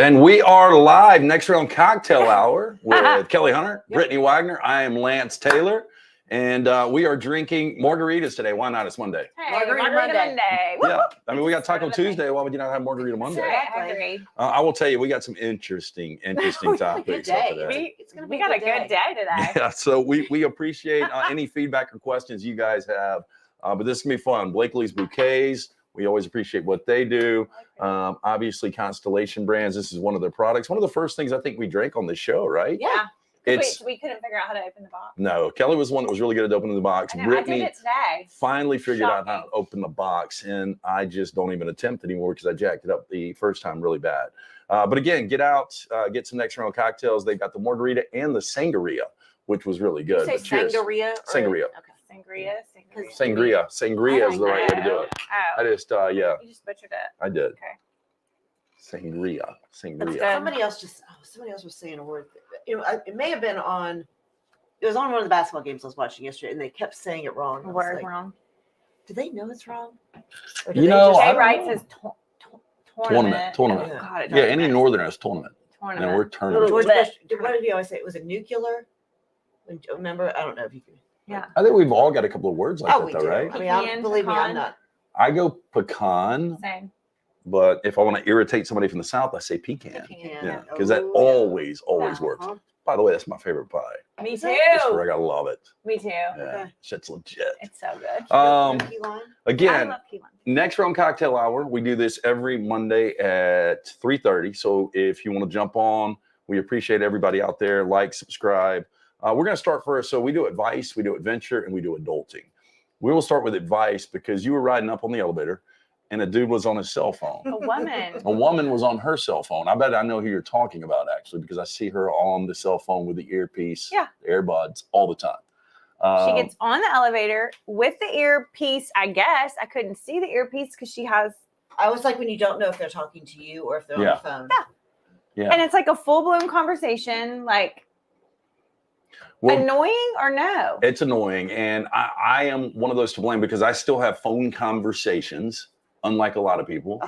And we are live, next round cocktail hour with Kelly Hunter, Brittany Wagner. I am Lance Taylor, and we are drinking margaritas today. Why not? It's Monday. Hey, Margarita Monday. Yeah, I mean, we got Taco Tuesday. Why would you not have Margarita Monday? Exactly. I agree. I will tell you, we got some interesting topics today. We got a good day today. Yeah, so we appreciate any feedback or questions you guys have, but this is going to be fun. Blakelee's Bouquets. We always appreciate what they do. Obviously, Constellation Brands, this is one of their products. One of the first things I think we drank on this show, right? Yeah. We couldn't figure out how to open the box. No, Kelly was one that was really good at opening the box. Brittany I did it today. finally figured out how to open the box, and I just don't even attempt anymore because I jacked it up the first time really bad. But again, get out, get some next round cocktails. They've got the margarita and the sangria, which was really good. Did you say sangria? Sangria. Okay. Sangria. Sangria is the right way to do it. Oh. I just, You just butchered it. I did. Okay. Sangria. Somebody else was saying a word. It may have been on. It was on one of the basketball games I was watching yesterday, and they kept saying it wrong. Word wrong. Do they know it's wrong? Or do Jay Wright says tournament. Oh, God, yeah, any northern has tournament. Tournament. And we're tournament. George Bush, what did he always say? It was a nuclear. Remember? I don't know if you can. Yeah. I think we've all got a couple of words like that, though, right? I mean, believe me, I'm not. I go pecan. Same. But if I want to irritate somebody from the South, I say pecan. Yeah, because that always works. By the way, that's my favorite pie. Me too. I gotta love it. Me too. Yeah, shit's legit. It's so good. Again, I love key lime. next round cocktail hour. We do this every Monday at 3:30. So if you want to jump on, we appreciate everybody out there. Like, subscribe. We're gonna start first. So we do advice, we do adventure, and we do adulting. We will start with advice because you were riding up on the elevator and a dude was on his cell phone. A woman. A woman was on her cell phone. I bet I know who you're talking about, actually, because I see her on the cell phone with the earpiece, the earbuds, all the time. She gets on the elevator with the earpiece, I guess. I couldn't see the earpiece because she has... I was like when you don't know if they're talking to you or if they're on the phone. Yeah. And it's like a full-blown conversation, like... annoying or no? It's annoying. And I am one of those to blame because I still have phone conversations, unlike a lot of people.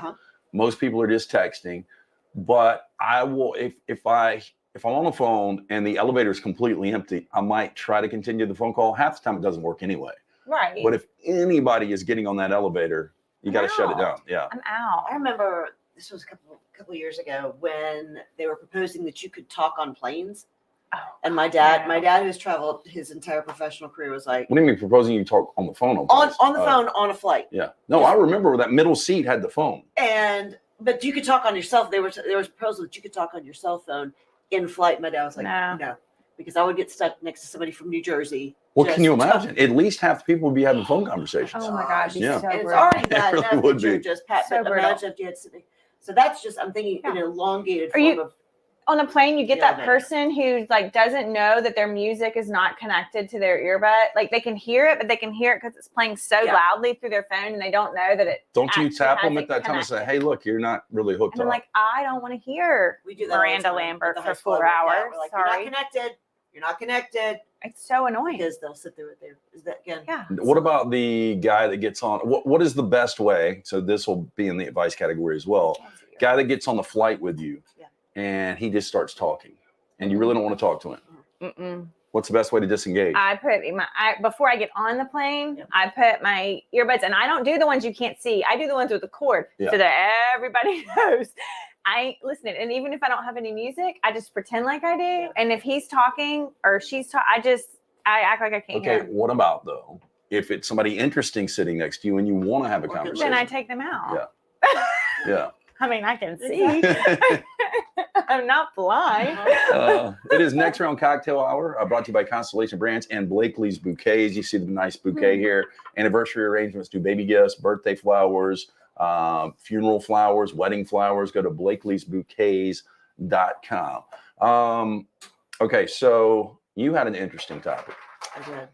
Most people are just texting. But I will, if I'm on the phone and the elevator is completely empty, I might try to continue the phone call. Half the time it doesn't work anyway. Right. But if anybody is getting on that elevator, you got to shut it down. Yeah. I'm out. I remember this was a couple years ago when they were proposing that you could talk on planes. And my dad who's traveled his entire professional career was like, what do you mean proposing you talk on the phone? On the phone on a flight. Yeah. No, I remember that middle seat had the phone. But you could talk on your cell. There was a proposal that you could talk on your cell phone in flight. My dad was like, no, because I would get stuck next to somebody from New Jersey. Well, can you imagine? At least half the people would be having phone conversations. Oh my God. Yeah. So it's already bad enough that you're just pat. So but imagine if you had something. So that's just, I'm thinking an elongated form of. On a plane, you get that person who like doesn't know that their music is not connected to their earbud. Like they can hear it, but they can hear it because it's playing so loudly through their phone, and they don't know that it. Don't you tap them at that time and say, "Hey, look, you're not really hooked up." I'm like, I don't want to hear Miranda Lambert for 4 hours. Like, sorry, you're not connected. It's so annoying because they'll sit there with their. Is that again? Yeah. What about the guy that gets on? What is the best way? So this will be in the advice category as well. Guy that gets on the flight with you. And he just starts talking, and you really don't want to talk to him. What's the best way to disengage? I put before I get on the plane, I put my earbuds, and I don't do the ones you can't see. I do the ones with the cord, so that everybody knows I ain't listening. And even if I don't have any music, I just pretend like I do. And if he's talking or she's talking, I act like I can't hear. Okay, what about though? If it's somebody interesting sitting next to you and you want to have a conversation, then I take them out. Yeah. I mean, I can see. I'm not blind. It is next round cocktail hour brought to you by Constellation Brands and Blakelee's Bouquets. You see the nice bouquet here. Anniversary arrangements, do baby gifts, birthday flowers, funeral flowers, wedding flowers. Go to blakeleesbouquets.com. Okay, so you had an interesting topic. I did.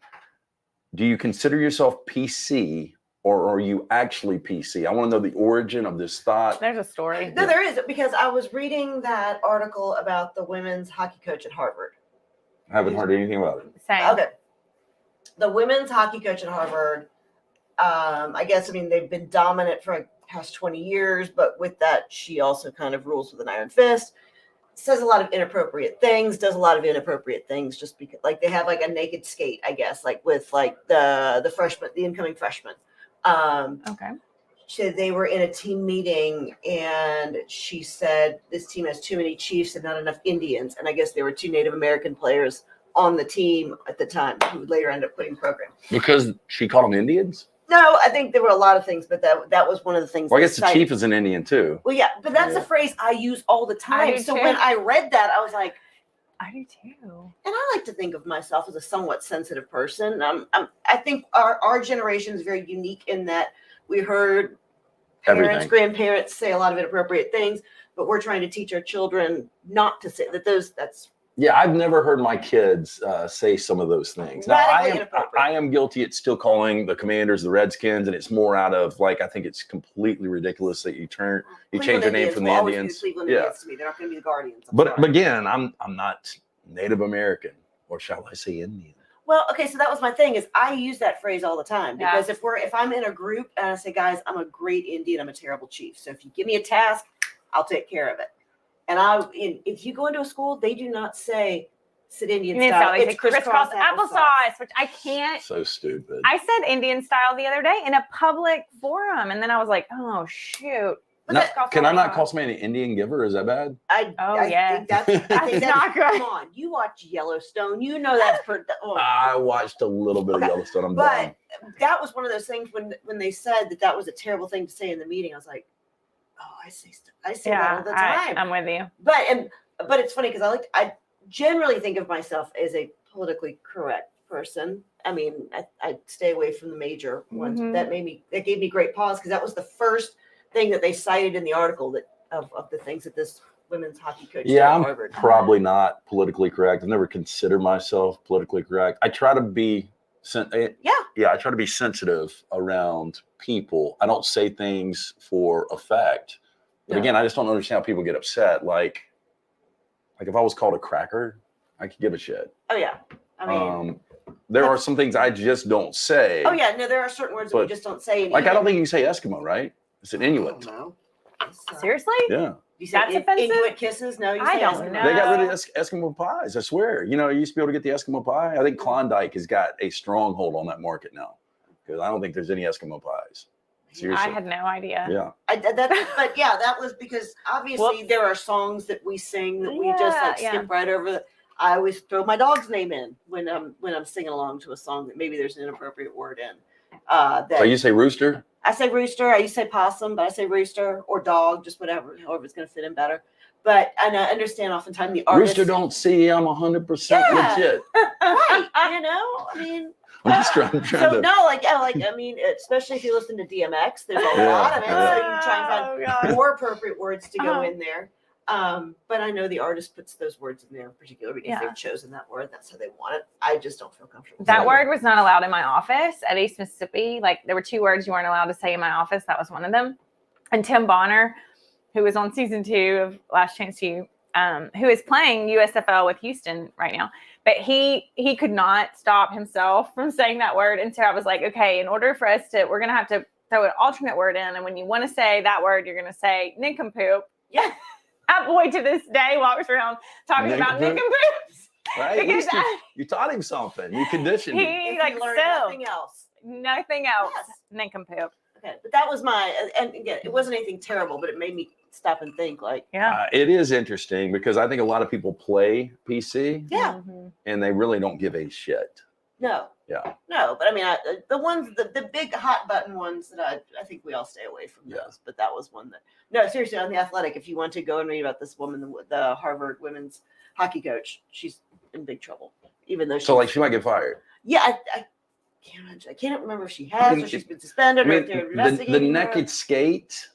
Do you consider yourself PC? Or are you actually PC? I want to know the origin of this thought. There's a story. No, there is, because I was reading that article about the women's hockey coach at Harvard. I haven't heard anything about it. Same. Okay. The women's hockey coach at Harvard, I guess, I mean, they've been dominant for past 20 years, but with that, she also kind of rules with an iron fist. Says a lot of inappropriate things, does a lot of inappropriate things just because, like, they have like a naked skate, I guess, like with like the freshman, the incoming freshman. Okay. She said they were in a team meeting and she said this team has too many Chiefs and not enough Indians. And I guess there were 2 Native American players on the team at the time who would later end up quitting program. Because she called them Indians? No, I think there were a lot of things, but that was one of the things. Well, I guess the chief is an Indian too. Well, yeah, but that's a phrase I use all the time. So when I read that, I was like, I do too. And I like to think of myself as a somewhat sensitive person. I think our generation is very unique in that we heard parents, grandparents say a lot of inappropriate things, but we're trying to teach our children not to say that. That's. Yeah, I've never heard my kids say some of those things. Now, I am guilty at still calling the Commanders the Redskins, and it's more out of like I think it's completely ridiculous that you change your name from the Indians. Indians to me. They're not going to be the Guardians. But again, I'm not Native American, or shall I say Indian? Well, okay, so that was my thing. Is I use that phrase all the time because if I'm in a group and I say, guys, I'm a great Indian, I'm a terrible chief. So if you give me a task, I'll take care of it. And if you go into a school, they do not say sit Indian style. They say crisscross applesauce, which I can't. So stupid. I said Indian style the other day in a public forum, and then I was like, oh shoot. Can I not call somebody an Indian giver? Is that bad? I think that's not good. Come on, you watch Yellowstone. You know that's. I watched a little bit of Yellowstone. But that was one of those things when they said that was a terrible thing to say in the meeting. I was like, oh, I say that all the time. I'm with you. But it's funny because I generally think of myself as a politically correct person. I mean, I stay away from the major ones. That gave me great pause because that was the first thing that they cited in the article of the things that this women's hockey coach did at Harvard. I'm probably not politically correct. I've never considered myself politically correct. I try to be I try to be sensitive around people. I don't say things for effect. But again, I just don't understand how people get upset. Like if I was called a cracker, I could give a shit. Oh yeah. I mean there are some things I just don't say. Oh yeah, no, there are certain words that we just don't say. Like I don't think you can say Eskimo, right? It's an Inuit. No. Seriously? Yeah. That's offensive? Inuit kisses? No, you say I don't Eskimo. know. They got rid of Eskimo pies, I swear. You used to be able to get the Eskimo pie. I think Klondike has got a stronghold on that market now. Because I don't think there's any Eskimo pies. Seriously. I had no idea. Yeah. But that was because obviously there are songs that we sing that we just skip right over. I always throw my dog's name in when I'm singing along to a song that maybe there's an inappropriate word in. So you say rooster? I say rooster. I used to say possum, but I say rooster or dog, just however it's going to fit in better. But and I understand oftentimes the artist. Rooster don't see I'm 100% legit. Right. I mean. I'm just trying to. No, I mean, especially if you listen to DMX, there's a lot of it. So you try and find more appropriate words to go in there. But I know the artist puts those words in there, particularly because they've chosen that word. That's how they want it. I just don't feel comfortable. That word was not allowed in my office at East Mississippi. Like there were 2 words you weren't allowed to say in my office. That was one of them. And Tim Bonner, who was on season 2 of Last Chance U, who is playing USFL with Houston right now. But he could not stop himself from saying that word. And so I was like, okay, in order for us we're going to have to throw an alternate word in. And when you want to say that word, you're going to say nincompoop. Yeah. That boy to this day walks around talking about nincompoops. Right. You taught him something. You conditioned him. He learned nothing else. Nothing else. Yes. Nincompoop. Okay. But that was and again, it wasn't anything terrible, but it made me stop and think it is interesting because I think a lot of people play PC. Yeah. And they really don't give a shit. No. Yeah. No, but I mean, the ones, the big hot button ones that I think we all stay away from those. But that was one that. No, seriously, on The Athletic, if you want to go and read about this woman, the Harvard women's hockey coach, she's in big trouble. Even though she might get fired. Yeah, I can't remember if she has or she's been suspended or if they're investigating the naked skate.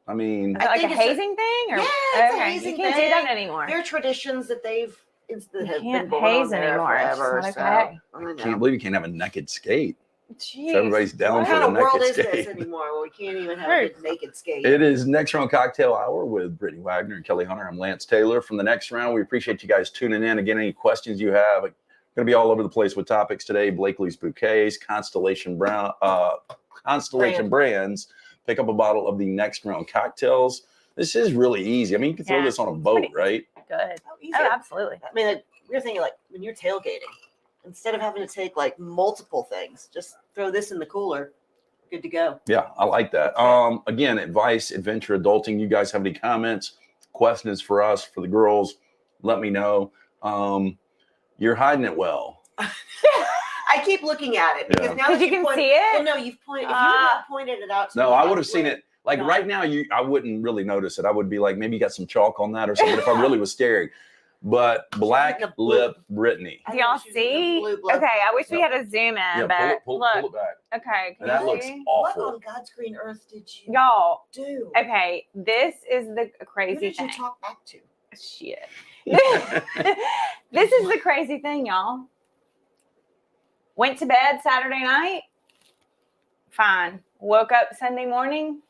I mean, is it like a hazing thing? Or? Yeah, it's a hazing you can't thing. do that anymore. There are traditions that they've have can't been going haze on there anymore. forever. It's not okay. I can't believe you can't have a naked skate. Jeez. So everybody's down What for kind the of world naked is skate. this anymore? Well, we can't even have a naked skate. It is Next Round Cocktail Hour with Brittany Wagner and Kelly Hunter. I'm Lance Taylor from the Next Round. We appreciate you guys tuning in. Again, any questions you have, going to be all over the place with topics today. Blakelee's Bouquets, Constellation Brands, pick up a bottle of the Next Round cocktails. This is really easy. I mean, you can throw this on a boat, right? Good. Oh, easy. Oh, absolutely. I mean, like, we were thinking like when you're tailgating, instead of having to take like multiple things, just throw this in the cooler. Good to go. Yeah, I like that. Again, advice, adventure, adulting. You guys have any comments, questions for us, for the girls? Let me know. You're hiding it well. I keep looking at it because now that you can see it. Well, no, you've pointed. If you had not pointed it out to me, No, I would have seen it. Like right now, I wouldn't really notice it. I would be like, maybe you got some chalk on that or something if I really was staring. But black lip Brittany. Do y'all see? Okay, I wish we had a zoom in, Yeah, but pull look. it back. Okay, And that you looks see? What awful. on God's green earth did you Y'all. do? Okay, this is the Who crazy did you thing. talk back to? Shit. This is the crazy thing, y'all. Went to bed Saturday night. Fine. Woke up Sunday morning.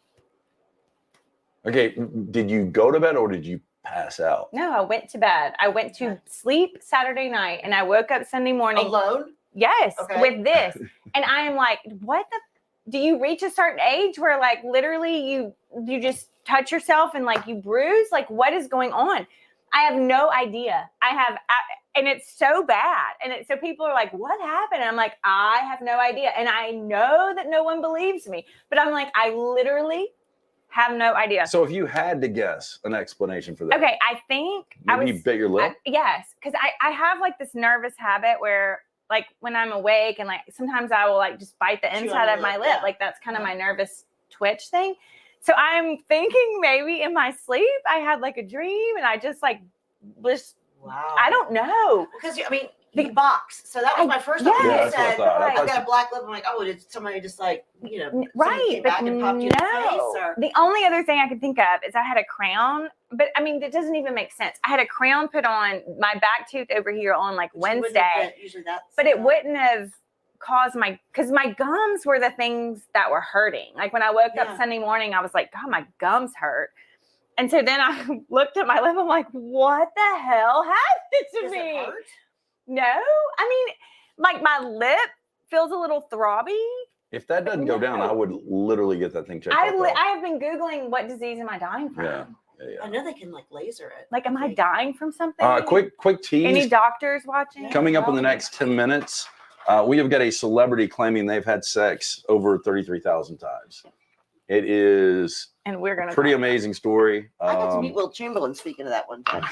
Okay, did you go to bed or did you pass out? No, I went to bed. I went to sleep Saturday night and I woke up Sunday morning. Alone? Yes, Okay. with this. And I am like, what the? Do you reach a certain age where like literally you just touch yourself and like you bruise? Like what is going on? I have no idea. And it's so bad. And so people are like, what happened? And I'm like, I have no idea. And I know that no one believes me, but I'm like, I literally have no idea. So if you had to guess an explanation for that. Okay, I think Maybe you bit your lip? yes, because I have like this nervous habit where like when I'm awake and like sometimes I will like just bite the inside of my lip. Yeah. Like that's kind of my nervous twitch thing. So I'm thinking maybe in my sleep I had like a dream and I just like was, Wow. I don't know. Because I mean, the box. So that was my first thought. Yes. You Yeah, that's what I said, thought. I I thought got a black lip. I'm like, oh, did somebody just like, Right, came but back and popped you in the face? Or? the only other thing I could think of is I had a crown, but I mean, that doesn't even make sense. I had a crown put on my back tooth over here on like Wednesday, Usually that's. but it wouldn't have caused because my gums were the things that were hurting. Like when I woke up Sunday morning, I was like, God, my gums hurt. And so then I looked at my lip. I'm like, what the hell happened to Does me? it hurt? No, I mean, like my lip feels a little throbby. If that doesn't go down, I would literally get that thing checked out. I have been Googling what disease am I dying from? Yeah. I know they can like laser it. Like, am I dying from something? Quick tease. Any doctors watching? Coming up in the next 10 minutes, we have got a celebrity claiming they've had sex over 33,000 times. It is and we're gonna pretty amazing story. I got to meet Wilt Chamberlain speaking of that one time.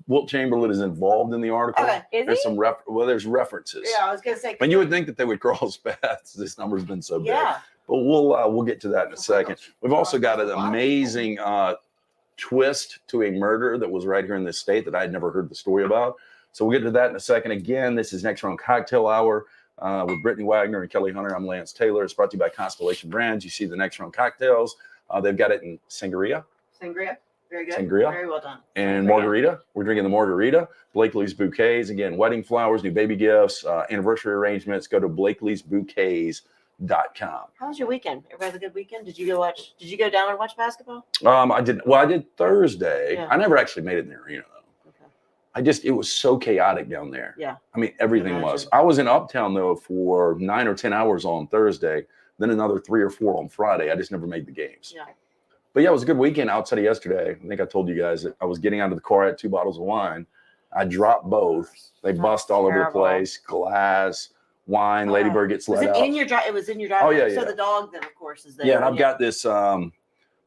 Wilt Chamberlain is involved in the article. Okay. Is There's he? some there's references. Yeah, I was gonna say. And you would think that they would cross paths. This number's been so big. Yeah. But we'll get to that in a second. We've also got an amazing twist to a murder that was right here in this state that I had never heard the story about. So we'll get to that in a second. Again, this is Next Round Cocktail Hour with Brittany Wagner and Kelly Hunter. I'm Lance Taylor. It's brought to you by Constellation Brands. You see the Next Round Cocktails. They've got it in sangria. Sangria. Very good. Sangria. Very well done. And margarita. We're drinking the margarita. Blakelee's Bouquets. Again, wedding flowers, new baby gifts, anniversary arrangements. Go to blakeleesbouquets.com. How was your weekend? Everybody have a good weekend? Did you go down and watch basketball? I did Thursday. Yeah. I never actually made it in the arena though. Okay. It was so chaotic down there. Yeah. I mean, everything was. I was in Uptown though for 9 or 10 hours on Thursday, then another 3 or 4 on Friday. I just never made the games. Yeah. But yeah, it was a good weekend outside of yesterday. I think I told you guys that I was getting out of the car at 2 bottles of wine. I dropped both. They bust all over the place. Glass, wine. Ladybird gets let out. It was in your driveway. Oh yeah, So yeah. the dog then, of course, is there. Yeah, and I've got this. So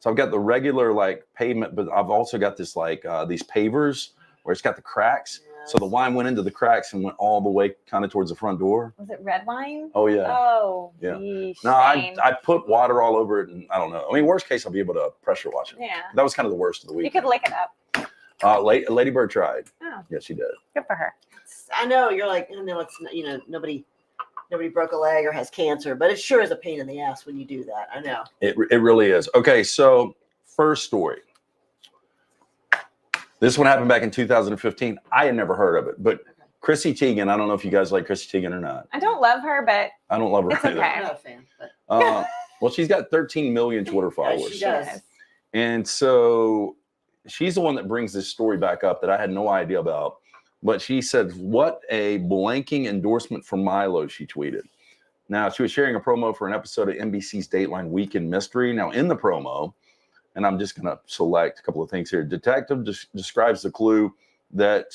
I've got the regular like pavement, but I've also got this like these pavers where it's got the cracks. Yes. So the wine went into the cracks and went all the way kind of towards the front door. Was it red wine? Oh yeah. Oh Yeah. yeesh, No, shame. I put water all over it, and I don't know. I mean, worst case, I'll be able to pressure wash it. Yeah. That was kind of the worst of the week. You could lick it up. Ladybird tried. Oh, Yeah, she did. good for her. I know you're like, I know it's nobody broke a leg or has cancer, but it sure is a pain in the ass when you do that. I know. It really is. Okay, so first story. This one happened back in 2015. I had never heard of it, but Chrissy Teigen, I don't know if you guys like Chrissy Teigen or not. I don't love her, but I don't love her it's either. okay. I'm not a fan, but Well, she's got 13 million Twitter followers. she does. And so she's the one that brings this story back up that I had no idea about. But she said, what a blanking endorsement for Milo, she tweeted. Now, she was sharing a promo for an episode of NBC's Dateline Weekend Mystery. Now, in the promo, and I'm just going to select a couple of things here. Detective describes the clue that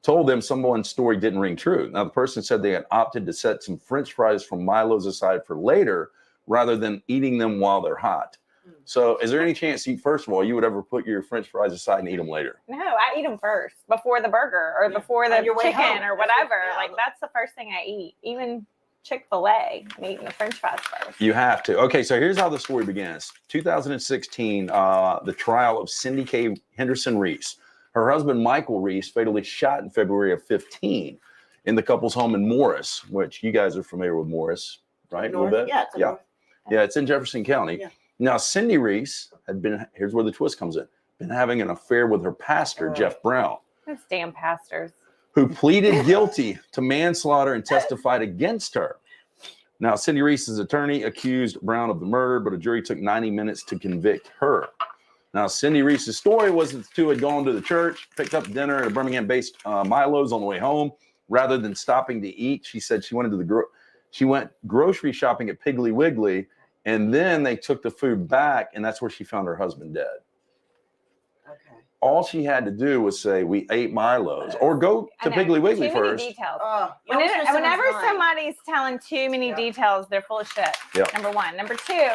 told them someone's story didn't ring true. Now, the person said they had opted to set some French fries from Milo's aside for later rather than eating them while they're hot. So is there any chance, first of all, you would ever put your French fries aside and eat them later? No, I eat them first before the burger or before the chicken or whatever. Like that's the first thing I eat. Even Chick-fil-A, I'm eating the French fries first. You have to. Okay, so here's how the story begins. 2016, the trial of Cindy K. Henderson Reese. Her husband, Michael Reese, fatally shot in February of 15 in the couple's home in Morris, which you guys are familiar with Morris, right? North, a little bit? Yeah. Yeah, it's in Jefferson County. Yeah. Now, Cindy Reese had been, here's where the twist comes in, been having an affair with her pastor, Jeff Brown. Those damn pastors. Who pleaded guilty to manslaughter and testified against her. Now, Cindy Reese's attorney accused Brown of the murder, but a jury took 90 minutes to convict her. Now, Cindy Reese's story was that the two had gone to the church, picked up dinner at a Birmingham-based Milo's on the way home. Rather than stopping to eat, she said she went grocery shopping at Piggly Wiggly, and then they took the food back, and that's where she found her husband dead. Okay. All she had to do was say, "We ate Milo's," or go to Piggly Wiggly first. Too many details. Whenever somebody's telling too many details, they're full of shit. Yep. Number one. Number two,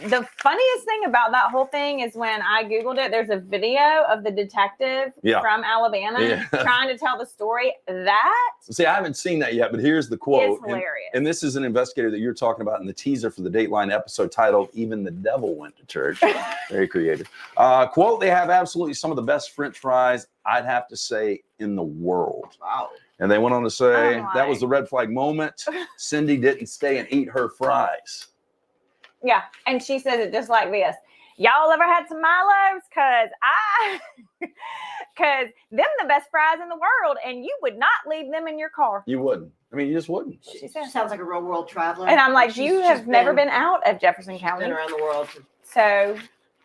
the funniest thing about that whole thing is when I Googled it, there's a video of the detective from Alabama trying to tell the story. See, I haven't seen that yet, but here's the quote. It's hilarious. And this is an investigator that you're talking about in the teaser for the Dateline episode titled "Even the Devil Went to Church." Very creative. Quote, "They have absolutely some of the best French fries, I'd have to say, in the world." Wow. And they went on to say that was the red flag moment. Cindy didn't stay and eat her fries. Yeah, and she says it just like this. Y'all ever had some Milo's? Cause them the best fries in the world, and you would not leave them in your car. You wouldn't. I mean, you just wouldn't. She sounds like a real world traveler. And I'm like, you have never been out of Jefferson County. Been around the world. So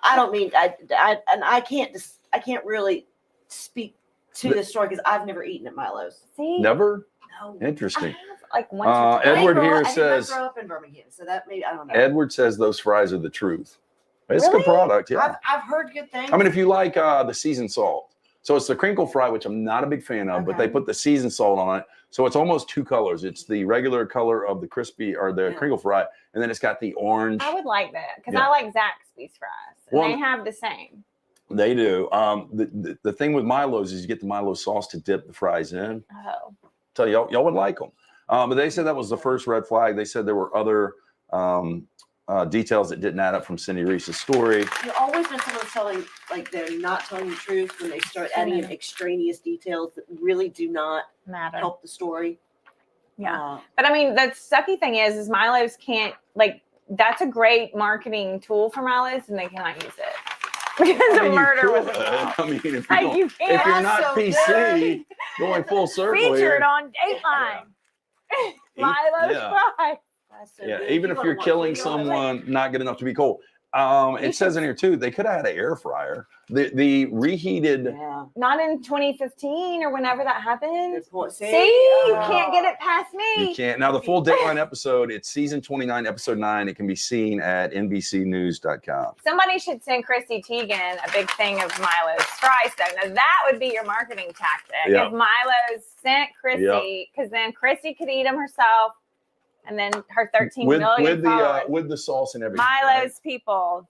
I don't mean I can't really speak to this story because I've never eaten at Milo's. See? Never? No. Interesting. Like once Edward here says, I grew up in Birmingham, so that maybe I don't know. Edward says those fries are the truth. It's a good product, yeah. I've heard good things. I mean, if you like the seasoned salt. So it's the crinkle fry, which I'm not a big fan of, but they put the seasoned salt on it. So it's almost two colors. It's the regular color of the crispy or the crinkle fry, and then it's got the orange. I would like that because I like Zaxby's fries. And they have the same. They do. The thing with Milo's is you get the Milo sauce to dip the fries in. Oh. Tell y'all would like them. But they said that was the first red flag. They said there were other details that didn't add up from Cindy Reese's story. You always know someone's telling, like they're not telling the truth when they start adding in extraneous details that really do not help the story. Yeah. But I mean, the sucky thing is Milo's can't, like, that's a great marketing tool for Milo's and they cannot use it. Because the murder was involved. I mean, if you're not PC, going full circle featured on Dateline. Milo's fries. Yeah, even if you're killing someone, not good enough to be cold. It says in here too, they could have had an air fryer. The reheated. Not in 2015 or whenever that happened. See, you can't get it past me. You can't. Now the full Dateline episode, it's season 29, episode 9. It can be seen at NBCnews.com. Somebody should send Chrissy Teigen a big thing of Milo's fries though. Now that would be your marketing tactic. If Milo's sent Chrissy, because then Chrissy could eat them herself. And then her 13 million followers. With the sauce and everything. Milo's people,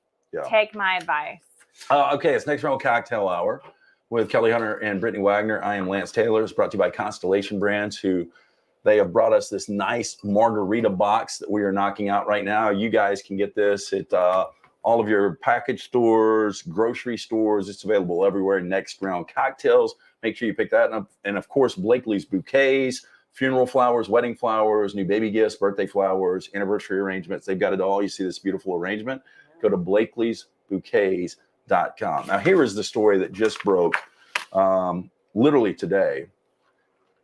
take my advice. Okay, it's next round cocktail hour with Kelly Hunter and Brittany Wagner. I am Lance Taylor. It's brought to you by Constellation Brands, who they have brought us this nice margarita box that we are knocking out right now. You guys can get this at all of your package stores, grocery stores. It's available everywhere. Next round cocktails. Make sure you pick that up. And of course, Blakelee's Bouquets. Funeral flowers, wedding flowers, new baby gifts, birthday flowers, anniversary arrangements. They've got it all. You see this beautiful arrangement. Go to Blakelee'sBouquets.com. Now, here is the story that just broke literally today.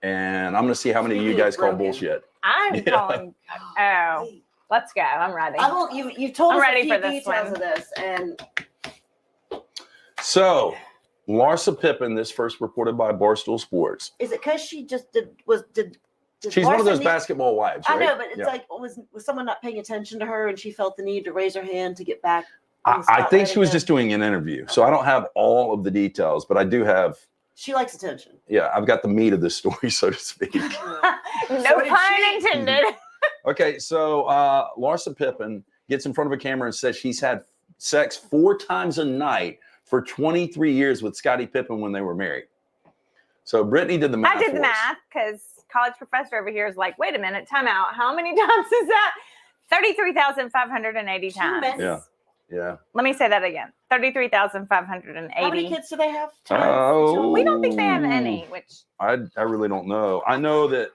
And I'm going to see how many of you guys call bullshit. I'm calling. Oh, let's go. I'm ready. You told us ready a few for this details one. of this. And so, Larsa Pippen, this first reported by Barstool Sports. Is it because she just She's one of those Larsa basketball wives, right? I know, but it's Yeah. like, was someone not paying attention to her and she felt the need to raise her hand to get back? I think she was just doing an interview. So I don't have all of the details, but I do have. She likes attention. Yeah, I've got the meat of this story, so to speak. No So did pun she. intended. Okay, so Larsa Pippen gets in front of a camera and says she's had sex 4 times a night for 23 years with Scottie Pippen when they were married. So Brittany did the math. I did the for us. math because college professor over here is like, wait a minute, time out. How many times is that? 33,580 times. Yeah. Yeah. Let me say that again. 33,580. How many kids do they have? Oh. We don't think they have any, which I really don't know. I know that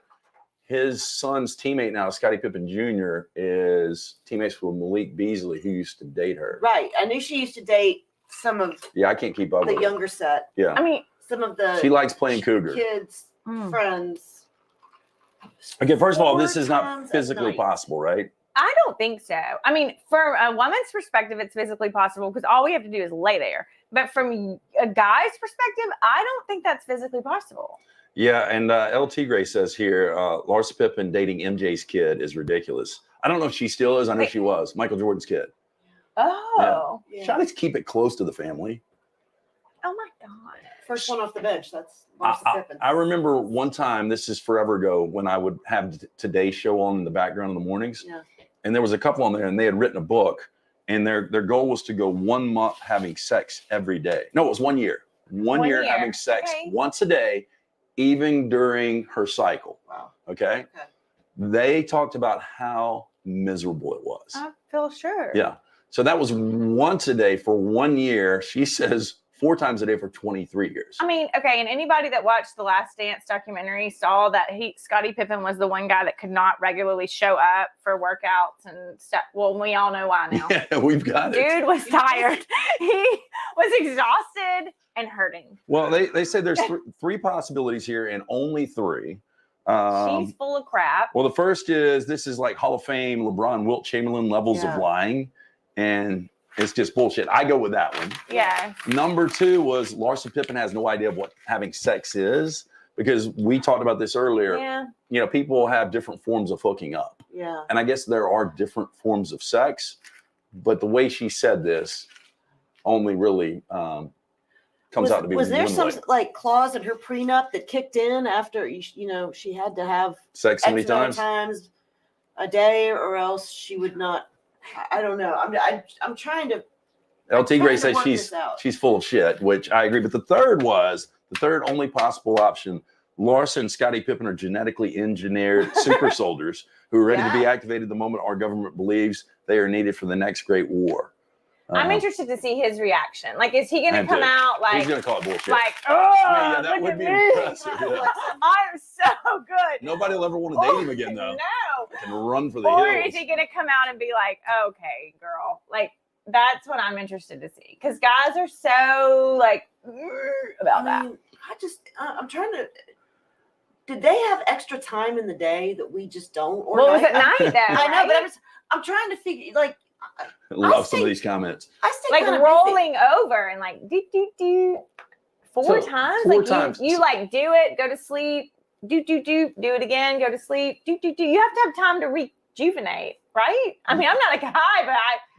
his son's teammate now, Scottie Pippen Jr., is teammates with Malik Beasley, who used to date her. Right. I knew she used to date some of Yeah, I can't keep up the with younger set. her. Yeah. I mean, Some of the She likes playing cougar. kids, friends. Okay, first of all, this 4 is not times at physically night. possible, right? I don't think so. I mean, from a woman's perspective, it's physically possible because all we have to do is lay there. But from a guy's perspective, I don't think that's physically possible. Yeah, and LT Gray says here, Larsa Pippen dating MJ's kid is ridiculous. I don't know if she still is. I know Wait. she was. Michael Jordan's kid. Oh. Yeah. Try to keep it close to the family. Oh my God. First one off the bench. That's Larsa Pippen. I remember one time, this is forever ago, when I would have Today's Show on in the background in the mornings. Yeah. And there was a couple on there, and they had written a book, and their goal was to go 1 month having sex every day. No, it was 1 year. One year having sex once a day, even during her cycle. Wow. Okay? They talked about how miserable it was. I feel sure. Yeah. So that was once a day for 1 year. She says 4 times a day for 23 years. I mean, okay, and anybody that watched the Last Dance documentary saw that Scottie Pippen was the one guy that could not regularly show up for workouts and stuff. Well, we all know why now. Yeah, we've got it. Dude was tired. He was exhausted and hurting. Well, they say there's three possibilities here, and only 3. She's full of crap. Well, the first is this is like Hall of Fame LeBron, Wilt Chamberlain levels of lying, and it's just bullshit. I go with that one. Yeah. Number 2 was Larsa Pippen has no idea of what having sex is, because we talked about this earlier. Yeah. You know, people have different forms of hooking up. Yeah. And I guess there are different forms of sex, but the way she said this only really comes out to be Was there one some way. like clause in her prenup that kicked in after she had to have Sex so many X amount of times? times a day, or else she would not? I don't know. I'm trying to. LT Gray to says work this out. she's full of shit, which I agree. But the third only possible option. Larsa and Scottie Pippen are genetically engineered super soldiers who are ready to be activated the moment our government believes they are needed for the next great war. I'm interested to see his reaction. Like, is he going to come out like, he's going to call it bullshit. like, yeah, that look would at be me. impressive. Yeah. I'm so good. Nobody will ever want to date him again, though. No. And run for the Or hills. is he going to come out and be like, okay, girl, like, that's what I'm interested to see. Because guys are so, like, about that. I'm trying to. Did they have extra time in the day that we just don't? Or Well, it was at night, though. I know, right? but I'm trying to figure, like. I love some of these comments. I stay like kinda rolling over and like do 4 times. Four Like times. You like do it, go to sleep, do it again, go to sleep, do. You have to have time to rejuvenate, right? I mean, I'm not a guy, but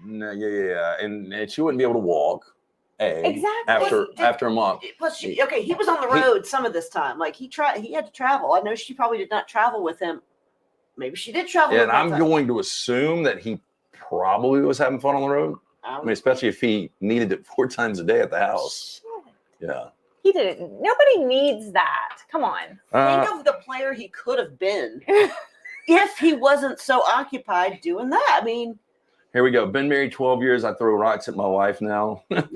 No, yeah. And she wouldn't be able to walk. Exactly. After a month. Plus, he was on the road some of this time. Like he had to travel. I know she probably did not travel with him. Maybe she did travel. Yeah, with and him I'm going to assume that he probably was having fun on the road. I mean, especially if he needed it 4 times a day at the house. Shit. Yeah. He did it. Nobody needs that. Come on. Think of the player he could have been if he wasn't so occupied doing that. I mean, here we go. Been married 12 years. I throw rocks at my wife now. Don't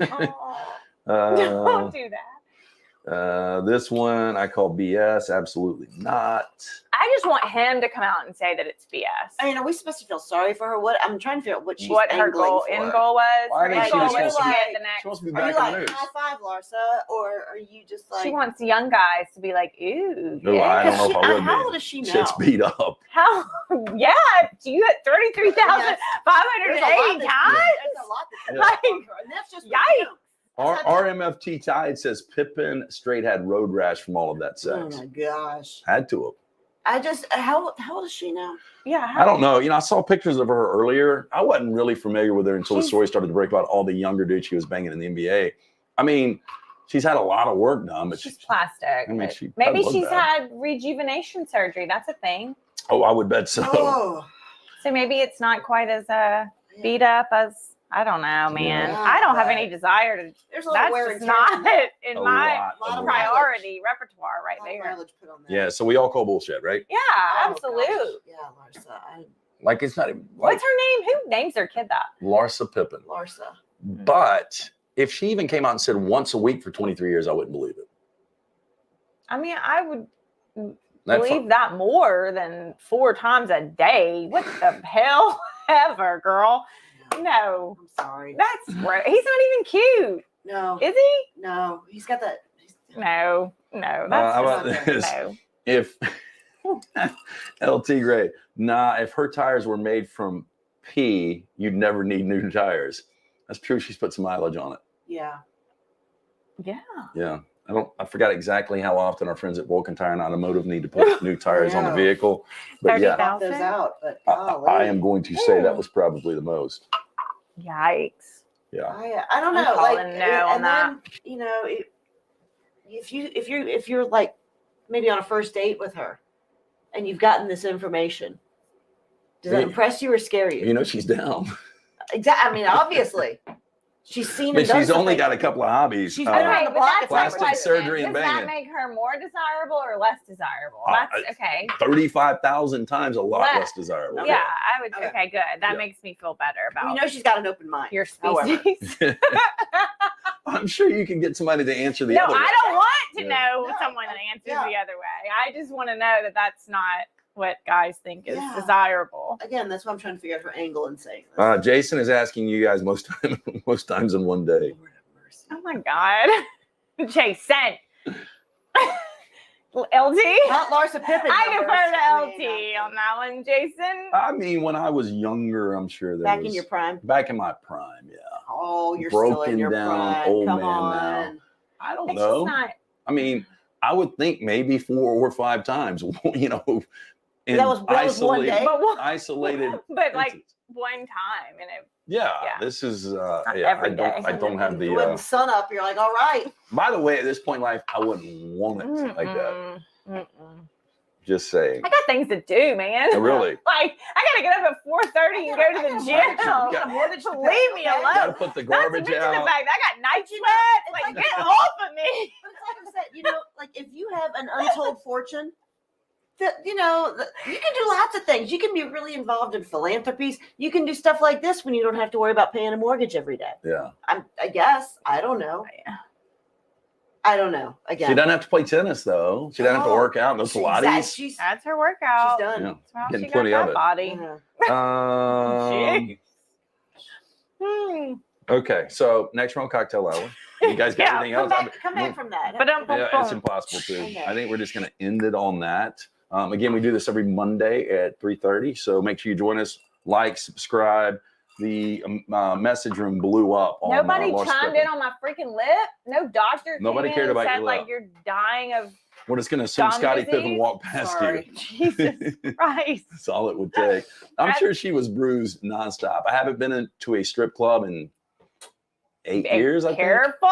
do that. This one I call BS. Absolutely not. I just want him to come out and say that it's BS. I mean, are we supposed to feel sorry for her? What I'm trying to figure out what she's what her angling for. end goal was. Well, I think Her she goal was was supposed to to get be- the next. Supposed to be Are you back in the like news. high five, Larsa, or are you just like? She wants young guys to be like, ooh. No, I don't know if I would How be. old is she now? Shit's beat up. How? Yeah, you had 33,580 There's times. a lot that's Yeah. Like, and that's just yikes. Our MFT Tide says Pippen straight had road rash from all of that Oh sex. my gosh. Had to have. how old is she now? Yeah. I don't know. I saw pictures of her earlier. I wasn't really familiar with her until the She's- story started to break about all the younger dudes she was banging in the NBA. I mean, she's had a lot of work done, but She's plastic. I mean, she Maybe doesn't look she's bad. had rejuvenation surgery. That's a thing. Oh, I would bet so. Oh, So maybe it's not quite as beat up as, I don't know, man. Yeah, I don't have but any desire to. there's a lot of wear That's and just tear. not in A my lot of priority repertoire right A lot of there. mileage put on that. Yeah, so we all call bullshit, right? Yeah, Oh, absolutely. gosh. Yeah, Larsa. Like it's not even like What's her name? Who names their kid that? Larsa Pippen. Larsa. But if she even came out and said once a week for 23 years, I wouldn't believe it. I mean, I would That believe that more than 4 times a day. What the hell ever, girl? No, I'm sorry. that's gross. He's not even cute, No, is he? no. He's got that. No, how that's about just, this? no. If LT Gray, if her tires were made from pee, you'd never need new tires. That's true. She's put some mileage on it. Yeah. Yeah. Yeah. I forgot exactly how often our friends at Vulcan Tire and Automotive need to put new tires on the Yeah. vehicle. But yeah, Pop those out, but I am going to say that was probably the most. Yikes. Yeah. I don't I'm know. calling Like, no on and that. then if you're like maybe on a first date with her, and you've gotten this information, does that Yeah. impress you or scare you? She's down. Exactly. I mean, obviously, she's seen. But and she's done only something. got a couple of hobbies. She's Uh, been around the but block that's at my plastic question. surgery and Does that banging. make her more desirable or less desirable? Uh, That's okay. 35,000 times a lot Less. less desirable. Yeah, I would. Okay. Okay, good. That Yeah. makes me feel better about We know she's got an open mind. your however. species. I'm sure you can get somebody to answer the No, other way. I don't want to Yeah. know No, someone that answers yeah. the other way. I just want to know that that's not what guys think is Yeah. desirable. Again, that's why I'm trying to figure out her angle and saying this. Jason is asking you guys most times in one day. Lord have mercy. Oh my God. Jason. LT? Not Larsa Pippen. I numbers. defer to I LT mean, on that one, Jason. I mean, when I was younger, I'm sure there back was in your prime. back in my prime. Yeah, Oh, you're still Broken in your down prime. old Come man on. now. I don't It's know. just not. I mean, I would think maybe 4 or 5 times. In That was one day. But, isolated. but like instances. one time, and it. Yeah, Yeah. this is. every day. I don't have the. When sun up, you're like, all right. By the way, at this point in life, I wouldn't want it like that. Mm-mm, mm-mm. Just saying. I got things to do, man. Oh, really? Like I gotta get up at 4:30 and go to the gym. got a mortgage to pay, Leave me okay? alone. Gotta put the Not to garbage mention the out. fact that I got night You know, sweat. it's Like, like- get off of me. But it's like I said, like if you have an untold fortune, that you can do lots of things. You can be really involved in philanthropies. You can do stuff like this when you don't have to worry about paying a mortgage every day. Yeah. I guess. I don't know. I don't know. Again, She doesn't have to play tennis though. She doesn't have to No. work out. No Pilates. She's That's her workout. done. Yeah. That's how Getting she plenty got of that it. body. Mhm. Hmm. Okay, so next round cocktail hour. You guys got Yeah, anything Come else? back, come back from that. But Yeah, it's impossible to. Okay. I think we're just going to end it on that. Again, we do this every Monday at 3:30, so make sure you join us. Like, subscribe. The message room blew up. On, Nobody Larsa chimed Pippen. in on my freaking lip. No doctor. Nobody came cared in and about said, your like lip. you're dying of We're just going to assume Gum Scottie Pippen disease? walked past Sorry. Jesus you. Christ. That's all it would take. I'm sure she was bruised nonstop. I haven't been into a strip club in 8 years, I think. Careful.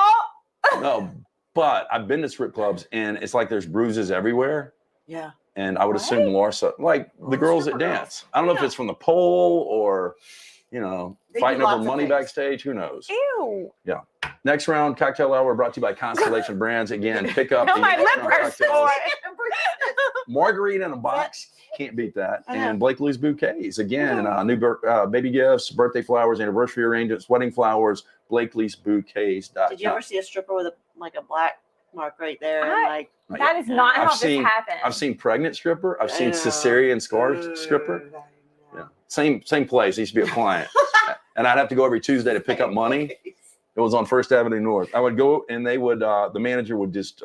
No, but I've been to strip clubs and it's like there's bruises everywhere. Yeah. And I would assume Larsa, like the girls that stripper girls. dance. I don't know if it's from the pole or, They do fighting lots over of money things. backstage. Who knows? Ew. Next round, cocktail hour brought to you by Constellation Brands. Again, pick up No, the my next lip round hurts cocktails. for it. Margarita in a box. Can't beat that. I know. And Blakelee's Bouquets. Again, new baby gifts, birthday flowers, anniversary arrangements, wedding flowers, Blakele's Bouquets.com. Did you ever see a stripper with a black mark right there? I- And That is not I've how seen- this happened. I've seen pregnant stripper. I've seen I know. cesarean scar stripper. Yeah. Same place. Used to be a client. And I'd have to go every Tuesday to pick up money. It was on First Avenue North. I would go and they would, the manager would just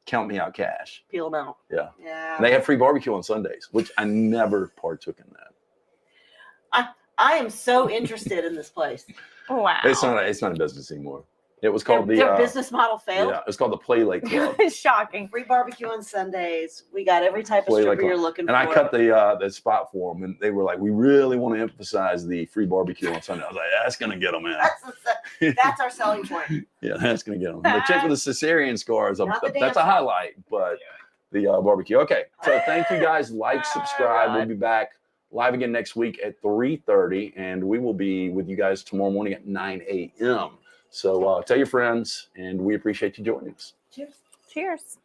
count me out cash. Peel them out. Yeah. Yeah. And they had free barbecue on Sundays, which I never partook in that. I am so interested in this place. Wow. It's not a business anymore. It was called their business model failed. Yeah, it's called the Blakelee Club. It's shocking. Free barbecue on Sundays. We got every type of Blakelee stripper Club. you're looking And for. I cut the spot for them, and they were like, "We really want to emphasize the free barbecue on Sunday." I was like, "That's gonna get them in." That's our selling point. Yeah, that's gonna get them. The chick with the cesarean scars, Not the that's a dance. highlight, but the barbecue. Okay, so thank you guys. Like, subscribe. We'll be back live again next week at 3:30, and we will be with you guys tomorrow morning at 9 a.m. So tell your friends, and we appreciate you joining us. Cheers. Cheers.